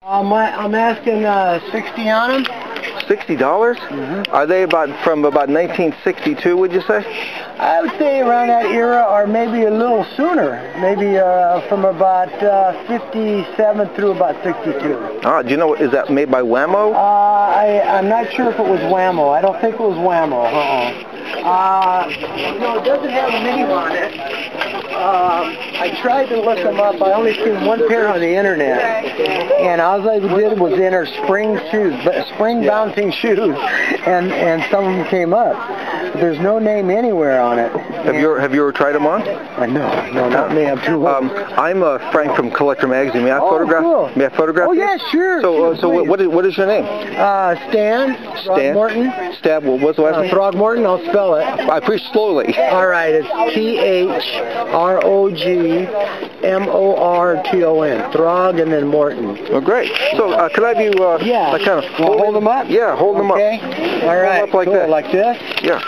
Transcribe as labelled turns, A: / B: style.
A: I'm asking 60 on them.
B: $60? Are they from about 1962, would you say?
A: I would say around that era, or maybe a little sooner. Maybe from about 57 through about 62.
B: Ah, do you know, is that made by Wham-O?
A: I'm not sure if it was Wham-O. I don't think it was Wham-O. No, it doesn't have a mini on it. I tried to look them up. I only seen one pair on the internet, and all I did was enter spring shoes, spring bouncing shoes, and some of them came up. But there's no name anywhere on it.
B: Have you ever tried them on?
A: No, not me. I'm too old.
B: I'm Frank from Collector Magazine. May I photograph?
A: Cool.
B: May I photograph?
A: Oh
B: you?
A: yeah, sure.
B: So what is your name?
A: Stan. Throgmorton.
B: Stan. What's the last name?
A: Throgmorton. I'll spell it.
B: I preach slowly.
A: All right. It's THROGMORTON. Throg and then Morton.
B: Oh, great. So can I have you?
A: Yeah.
B: Kind of
A: hold them up.
B: Yeah, hold them up.
A: Okay. All right.
B: Hold them up like
A: cool.
B: that.
A: Like this.
B: Yeah.